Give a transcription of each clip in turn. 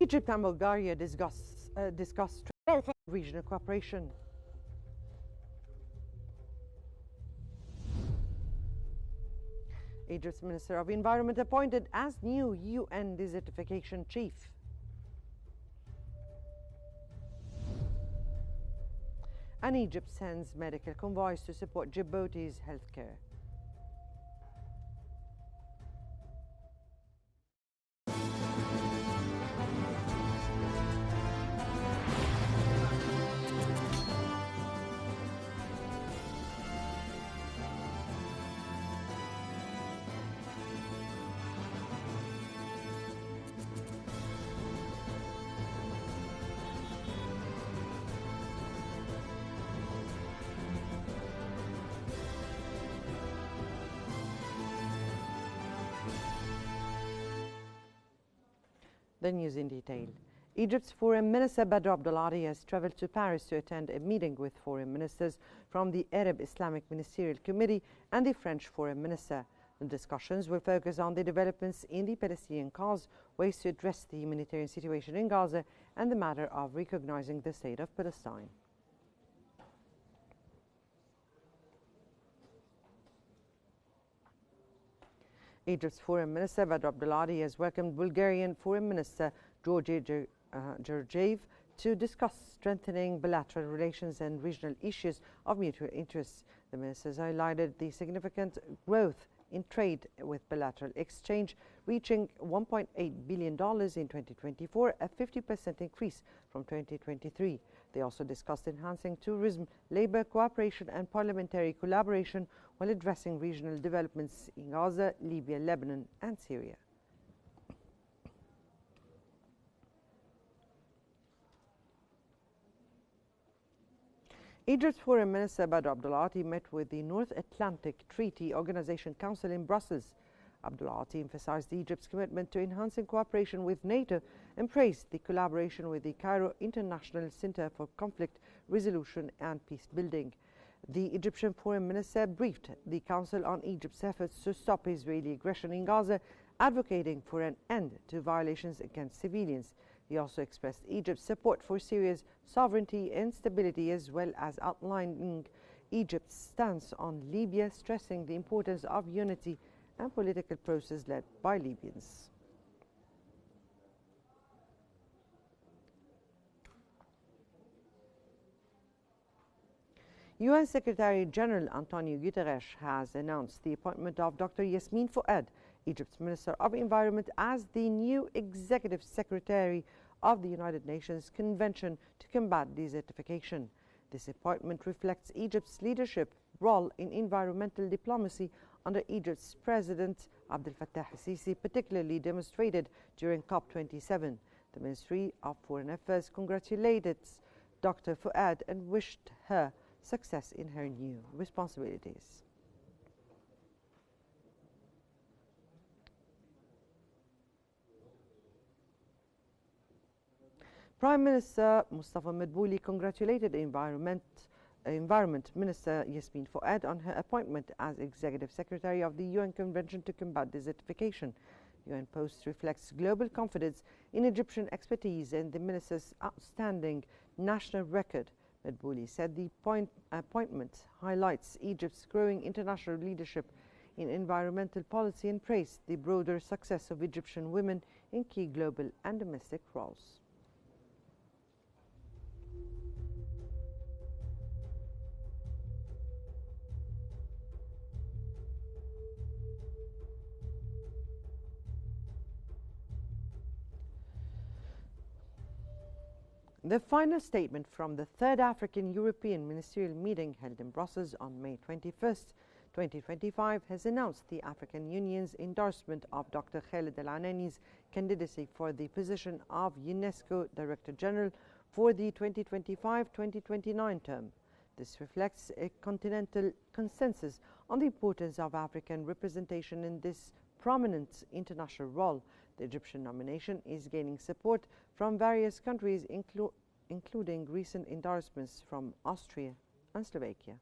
Egypt and Bulgaria discuss strengthening regional cooperation. Egypt's Minister of Environment appointed as new UN desertification chief. And Egypt sends medical convoys to support Djibouti's healthcare. The news in detail. Egypt's Foreign Minister Badr Abdulati has traveled to Paris to attend a meeting with foreign ministers from the Arab Islamic Ministerial Committee and the French Foreign Minister. The discussions will focus on the developments in the Palestinian cause, ways to address the humanitarian situation in Gaza, and the matter of recognizing the state of Palestine. Egypt's Foreign Minister Badr Abdulati has welcomed Bulgarian Foreign Minister George Georgiev to discuss strengthening bilateral relations and regional issues of mutual interest. The ministers highlighted the significant growth in trade, with bilateral exchange reaching $1.8 billion in 2024, a 50% increase from 2023. They also discussed enhancing tourism, labor cooperation and parliamentary collaboration while addressing regional developments in Gaza, Libya, Lebanon and Syria. Egypt's Foreign Minister Badr Abdulati met with the North Atlantic Treaty Organization Council in Brussels. Abdulati emphasized Egypt's commitment to enhancing cooperation with NATO and praised the collaboration with the Cairo International Center for Conflict Resolution and Peace Building. The Egyptian Foreign Minister briefed the Council on Egypt's efforts to stop Israeli aggression in Gaza, advocating for an end to violations against civilians. He also expressed Egypt's support for Syria's sovereignty and stability, as well as outlining Egypt's stance on Libya, stressing the importance of unity and political process led by Libyans. UN Secretary General Antonio Guterres has announced the appointment of Dr. Yasmin Fouad, Egypt's Minister of Environment, as the new Executive Secretary of the United Nations Convention to Combat Desertification. This appointment reflects Egypt's leadership role in environmental diplomacy under Egypt's President Abdel Fattah al-Sisi, particularly demonstrated during COP27. The Ministry of Foreign Affairs congratulated Dr. Fouad and wished her success in her new responsibilities. Prime Minister Mustafa Madbouli congratulated Environment Minister Yasmin Fouad on her appointment as Executive Secretary of the UN Convention to Combat Desertification. UN Post reflects global confidence in Egyptian expertise and the minister's outstanding national record. Madbouli said the appointment highlights Egypt's growing international leadership in environmental policy and praised the broader success of Egyptian women in key global and domestic roles. The final statement from the third African-European ministerial meeting held in Brussels on May 21st, 2025 has announced the African Union's endorsement of Dr. Khaled El-Anani's candidacy for the position of UNESCO Director General for the 2025-2029 term. This reflects a continental consensus on the importance of African representation in this prominent international role. The Egyptian nomination is gaining support from various countries, including recent endorsements from Austria and Slovakia.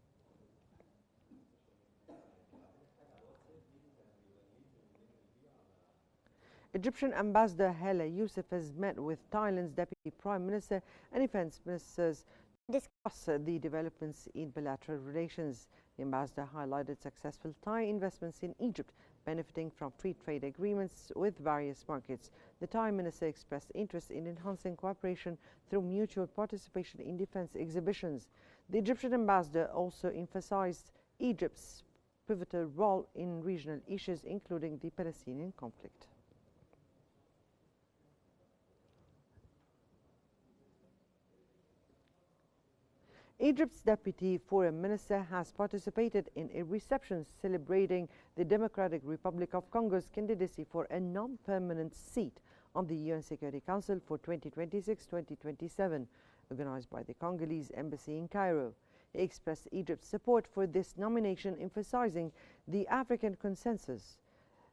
Egyptian Ambassador Hala Yousaf has met with Thailand's Deputy Prime Minister and Defense Ministers to discuss the developments in bilateral relations. The ambassador highlighted successful Thai investments in Egypt, benefiting from free trade agreements with various markets. The Thai minister expressed interest in enhancing cooperation through mutual participation in defense exhibitions. The Egyptian ambassador also emphasized Egypt's pivotal role in regional issues, including the Palestinian conflict. Egypt's Deputy Foreign Minister has participated in a reception celebrating the Democratic Republic of Congo's candidacy for a non-permanent seat on the UN Security Council for 2026-2027, organized by the Congolese Embassy in Cairo. He expressed Egypt's support for this nomination, emphasizing the African consensus.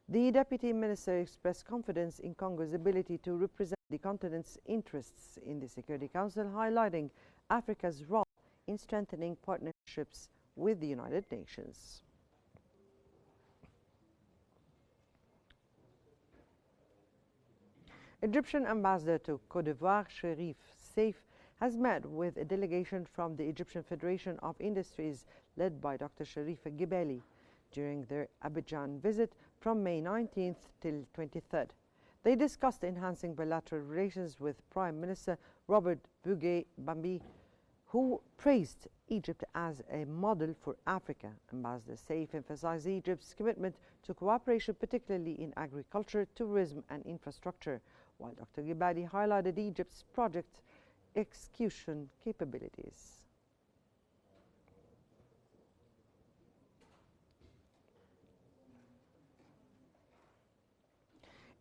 The Deputy Minister expressed confidence in Congo's ability to represent the continent's interests in the Security Council, highlighting Africa's role in strengthening partnerships with the United Nations. Egyptian Ambassador to Côte d'Ivoire, Cherif Seif, has met with a delegation from the Egyptian Federation of Industries led by Dr. Sharif Gebeli during their Abidjan visit from May 19th till 23rd. They discussed enhancing bilateral relations with Prime Minister Robert Bugay Bambi, who praised Egypt as a model for Africa. Ambassador Seif emphasized Egypt's commitment to cooperation, particularly in agriculture, tourism and infrastructure, while Dr. Gebali highlighted Egypt's project execution capabilities.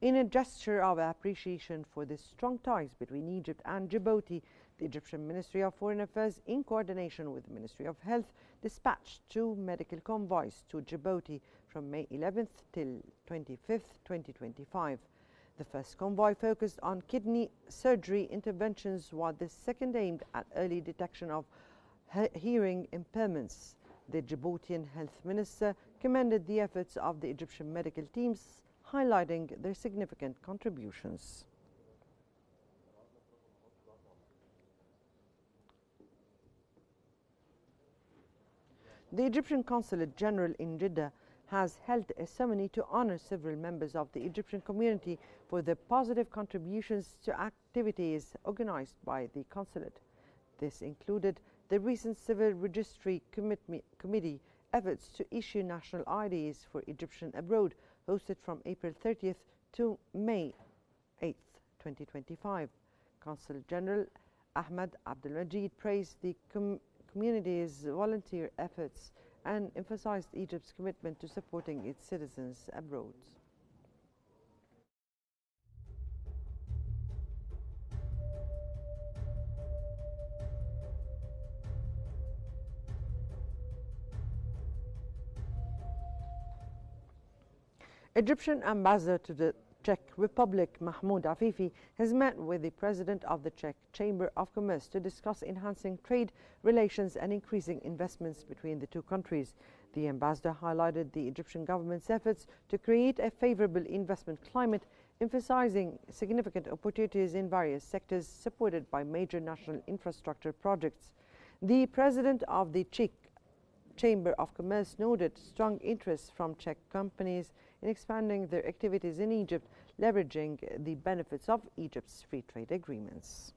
In a gesture of appreciation for the strong ties between Egypt and Djibouti, the Egyptian Ministry of Foreign Affairs, in coordination with the Ministry of Health, dispatched 2 medical convoys to Djibouti from May 11th till 25th, 2025. The first convoy focused on kidney surgery interventions, while the second aimed at early detection of hearing impairments. The Djiboutian Health Minister commended the efforts of the Egyptian medical teams, highlighting their significant contributions. The Egyptian Consulate General in Jeddah has held a ceremony to honor several members of the Egyptian community for their positive contributions to activities organized by the consulate. This included the recent Civil Registry Committee efforts to issue national IDs for Egyptians abroad, hosted from April 30th to May 8th, 2025. Consul General Ahmed Abdelmajid praised the community's volunteer efforts and emphasized Egypt's commitment to supporting its citizens abroad. Egyptian Ambassador to the Czech Republic, Mahmoud Afifi, has met with the President of the Czech Chamber of Commerce to discuss enhancing trade relations and increasing investments between the two countries. The ambassador highlighted the Egyptian government's efforts to create a favorable investment climate, emphasizing significant opportunities in various sectors supported by major national infrastructure projects. The President of the Czech Chamber of Commerce noted strong interest from Czech companies in expanding their activities in Egypt, leveraging the benefits of Egypt's free trade agreements.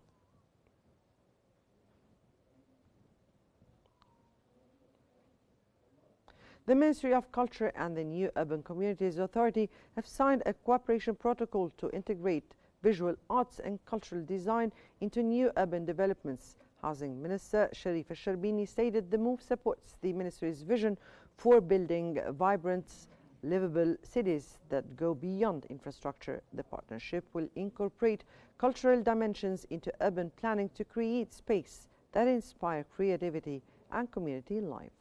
The Ministry of Culture and the New Urban Communities Authority have signed a cooperation protocol to integrate visual arts and cultural design into new urban developments. Housing Minister Sharif Al-Sharbini stated the move supports the ministry's vision for building vibrant, livable cities that go beyond infrastructure. The partnership will incorporate cultural dimensions into urban planning to create space that inspire creativity and community life.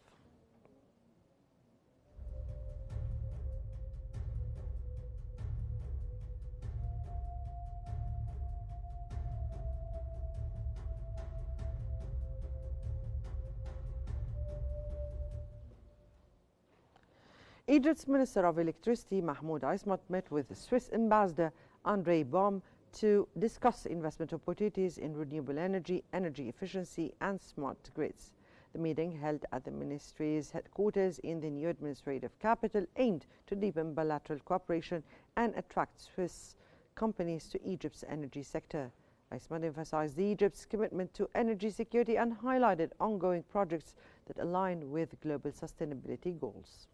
Egypt's Minister of Electricity, Mahmoud Ismat, met with the Swiss ambassador Andrei Baum, to discuss investment opportunities in renewable energy, energy efficiency and smart grids. The meeting, held at the ministry's headquarters in the new administrative capital, aimed to deepen bilateral cooperation and attract Swiss companies to Egypt's energy sector. Weissman emphasized Egypt's commitment to energy security and highlighted ongoing projects that align with global sustainability goals.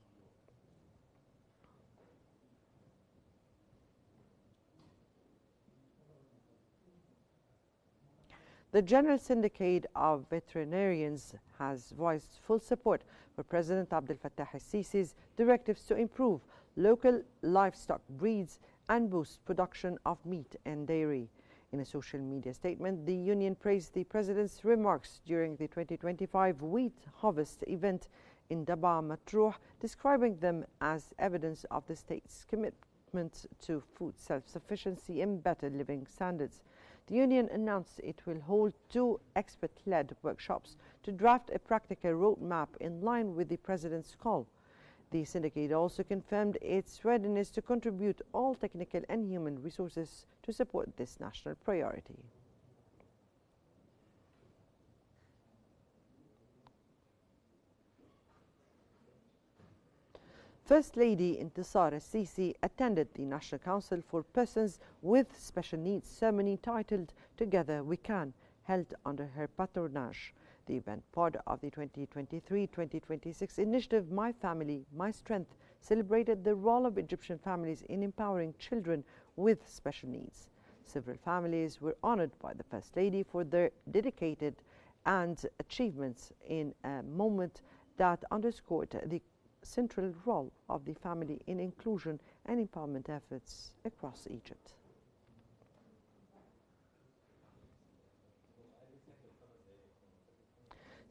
The General Syndicate of Veterinarians has voiced full support for President Abdel Fattah al-Sisi's directives to improve local livestock breeds and boost production of meat and dairy. In a social media statement, the union praised the president's remarks during the 2025 wheat harvest event in Daba Matruh, describing them as evidence of the state's commitment to food self-sufficiency and better living standards. The union announced it will hold 2 expert-led workshops to draft a practical roadmap in line with the president's call. The syndicate also confirmed its readiness to contribute all technical and human resources to support this national priority. First Lady Intisar al-Sisi attended the National Council for Persons with Special Needs ceremony titled Together We Can, held under her patronage. The event, part of the 2023-2026 initiative My Family, My Strength, celebrated the role of Egyptian families in empowering children with special needs. Several families were honored by the First Lady for their dedicated and achievements in a moment that underscored the central role of the family in inclusion and empowerment efforts across Egypt.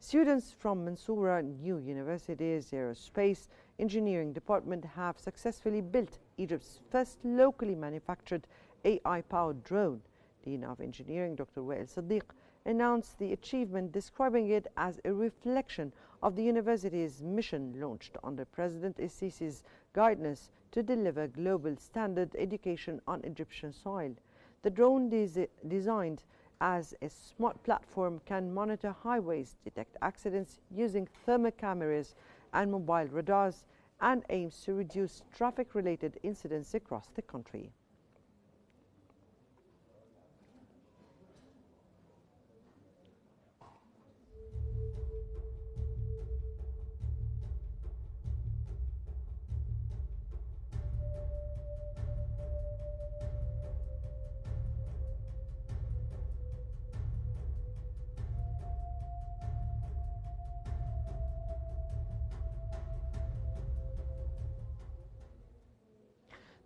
Students from Mansoura New University's Aerospace Engineering Department have successfully built Egypt's first locally manufactured AI-powered drone. Dean of Engineering Dr. Wael Siddiq announced the achievement, describing it as a reflection of the university's mission launched under President al-Sisi's guidance to deliver global standard education on Egyptian soil. The drone, designed as a smart platform, can monitor highways, detect accidents using thermal cameras and mobile radars, and aims to reduce traffic-related incidents across the country.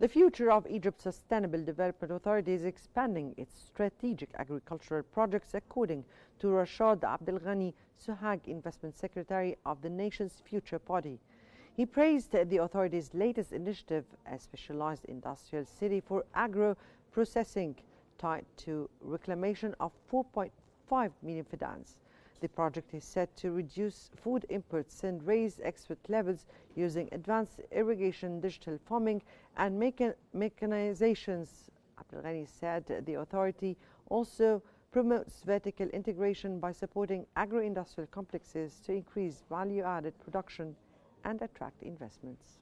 The future of Egypt's Sustainable Development Authority is expanding its strategic agricultural projects, according to Rashad Abdel Ghani Suhag, Investment Secretary of the nation's Future Party. He praised the authority's latest initiative, a specialized industrial city for agro-processing tied to reclamation of 4.5 million fidans. The project is set to reduce food imports and raise export levels using advanced irrigation, digital farming, and mechanizations. Abdel Ghani said the authority also promotes vertical integration by supporting agro-industrial complexes to increase value-added production and attract investments.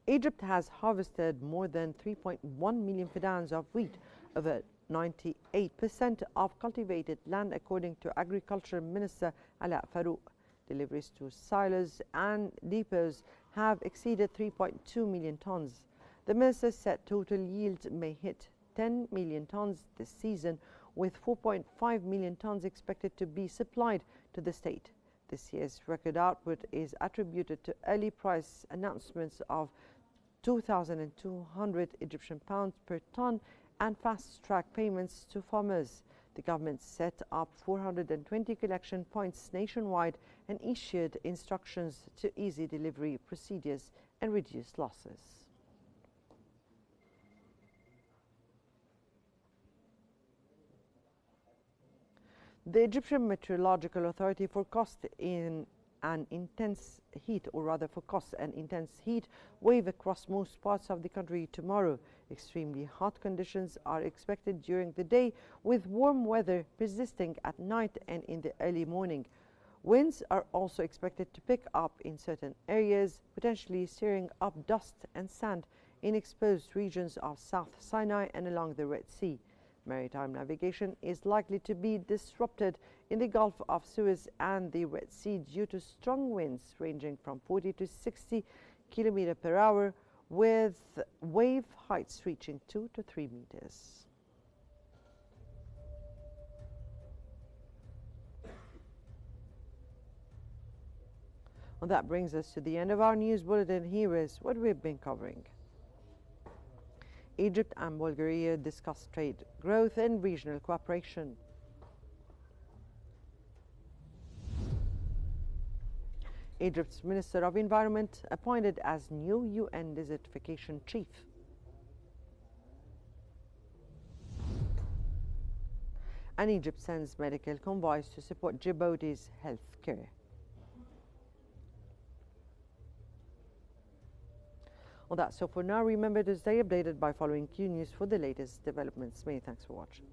Egypt has harvested more than 3.1 million fidans of wheat, over 98% of cultivated land, according to Agriculture Minister Ala Farouk. Deliveries to silos and depots have exceeded 3.2 million tons. The minister said total yield may hit 10 million tons this season, with 4.5 million tons expected to be supplied to the state. This year's record output is attributed to early price announcements of 2,200 Egyptian pounds per ton and fast-track payments to farmers. The government set up 420 collection points nationwide and issued instructions to ease delivery procedures and reduce losses. The Egyptian Meteorological Authority forecast in an intense heat, or rather forecast an intense heat wave across most parts of the country tomorrow. Extremely hot conditions are expected during the day, with warm weather persisting at night and in the early morning. Winds are also expected to pick up in certain areas, potentially stirring up dust and sand in exposed regions of South Sinai and along the Red Sea. Maritime navigation is likely to be disrupted in the Gulf of Suez and the Red Sea due to strong winds ranging from 40 to 60 km per hour, with wave heights reaching 2 to 3 meters. Well, that brings us to the end of our news bulletin. Here is what we've been covering. Egypt and Bulgaria discuss trade growth and regional cooperation. Egypt's Minister of Environment appointed as new UN desertification chief. And Egypt sends medical convoys to support Djibouti's health care. Well, that's so for now. Remember to stay updated by following Qnews for the latest developments. Many thanks for watching.